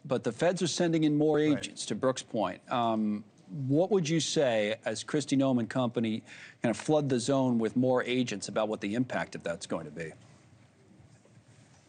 but the feds are sending in more agents, to Brooks' point. What would you say, as Kristi Noem and company kind of flood the zone with more agents, about what the impact of that's going to be?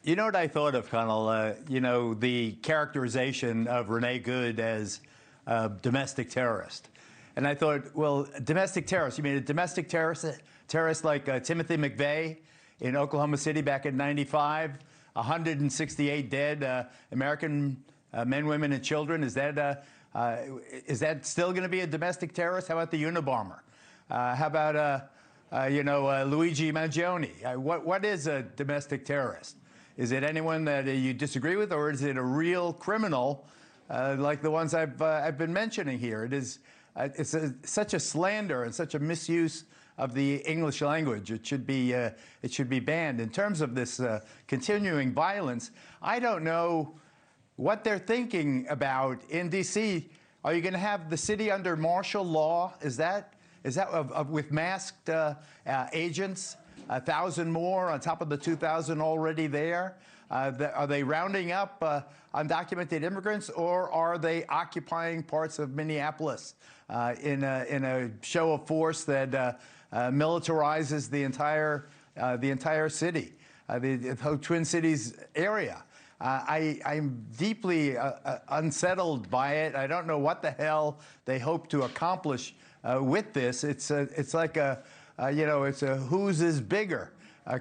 You know what I thought of, Connell? You know, the characterization of Renee Good as a domestic terrorist. And I thought, well, domestic terrorist, you mean a domestic terrorist like Timothy McVeigh in Oklahoma City back in '95? 168 dead American men, women, and children. Is that still going to be a domestic terrorist? How about the Unabomber? How about Luigi Mangione? What is a domestic terrorist? Is it anyone that you disagree with, or is it a real criminal like the ones I've been mentioning here? It's such a slander and such a misuse of the English language. It should be banned. In terms of this continuing violence, I don't know what they're thinking about in D.C. Are you going to have the city under martial law? Is that with masked agents? 1,000 more on top of the 2,000 already there? Are they rounding up undocumented immigrants, or are they occupying parts of Minneapolis in a show of force that militarizes the entire city, the Twin Cities area? I'm deeply unsettled by it. I don't know what the hell they hope to accomplish with this. It's like it's a whose is bigger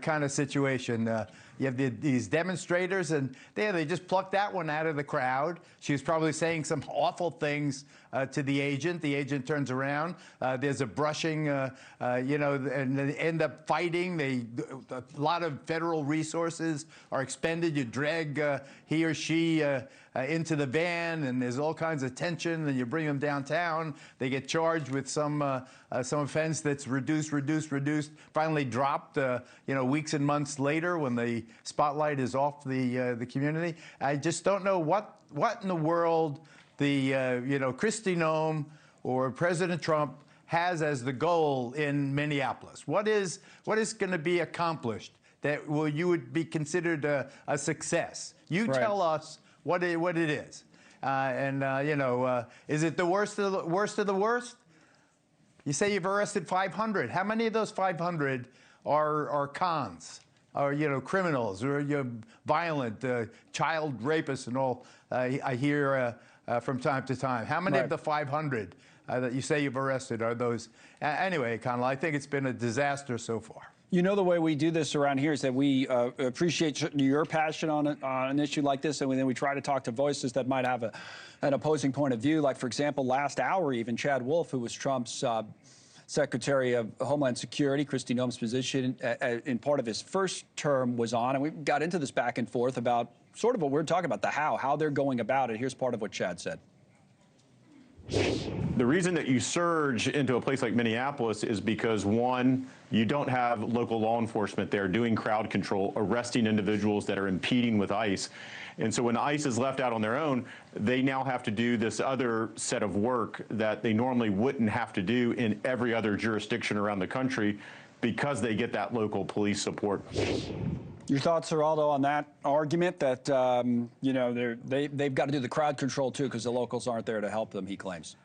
kind of situation. You have these demonstrators, and they just plucked that one out of the crowd. She was probably saying some awful things to the agent. The agent turns around. There's a brushing, and they end up fighting. A lot of federal resources are expended. You drag he or she into the van, and there's all kinds of tension, and you bring them downtown. They get charged with some offense that's reduced, finally dropped, weeks and months later when the spotlight is off the community. I just don't know what in the world the Kristi Noem or President Trump has as the goal in Minneapolis. What is going to be accomplished that you would be considered a success? You tell us what it is, is it the worst of the worst? You say you've arrested 500. How many of those 500 are cons, or criminals, or violent child rapists and all? I hear from time to time. How many of the 500 that you say you've arrested are those? Anyway, Connell, I think it's been a disaster so far. You know, the way we do this around here is that we appreciate your passion on an issue like this, and then we try to talk to voices that might have an opposing point of view. Like, for example, last hour, even Chad Wolf, who was Trump's Secretary of Homeland Security, Kristi Noem's position in part of his first term, was on, and we got into this back and forth about sort of what we're talking about, the how they're going about it. Here's part of what Chad said. The reason that you surge into a place like Minneapolis is because, one, you don't have local law enforcement there doing crowd control, arresting individuals that are impeding with ICE. And so when ICE is left out on their own, they now have to do this other set of work that they normally wouldn't have to do in every other jurisdiction around the country because they get that local police support. Your thoughts, Geraldo, on that argument that, they've got to do the crowd control, too, because the locals aren't there to help them, he claims?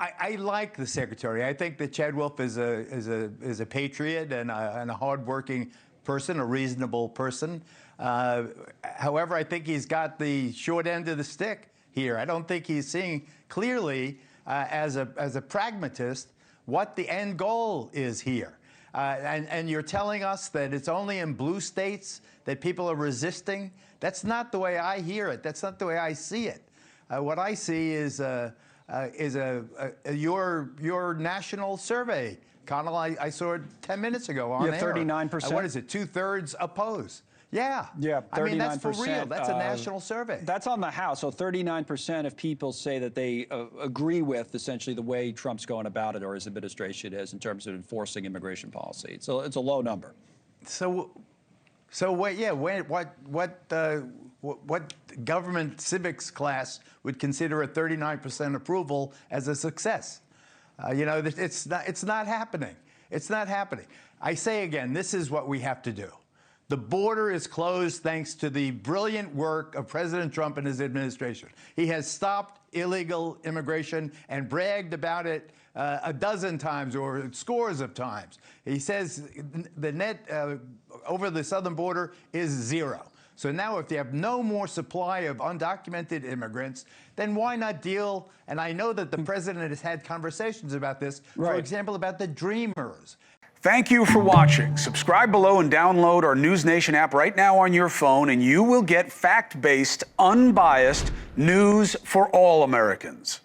I like the secretary. I think that Chad Wolf is a patriot and a hardworking person, a reasonable person. However, I think he's got the short end of the stick here. I don't think he's seeing clearly, as a pragmatist, what the end goal is here. And you're telling us that it's only in blue states that people are resisting? That's not the way I hear it. That's not the way I see it. What I see is your national survey, Connell. I saw it 10 minutes ago on air. 39%. What is it? 2/3 oppose. Yeah. 39%. I mean, that's for real. That's a national survey. That's on the House. So 39% of people say that they agree with essentially the way Trump's going about it, or his administration is, in terms of enforcing immigration policy. So it's a low number. So what? Yeah. What government civics class would consider a 39% approval as a success? It's not happening. It's not happening. I say again, this is what we have to do. The border is closed thanks to the brilliant work of President Trump and his administration. He has stopped illegal immigration and bragged about it a dozen times or scores of times. He says the net over the southern border is zero. So now if you have no more supply of undocumented immigrants, then why not deal? And I know that the president has had conversations about this, for example, about the Dreamers. Thank you for watching. Subscribe below and download our NewsNation app right now on your phone, and you will get fact-based, unbiased news for all Americans.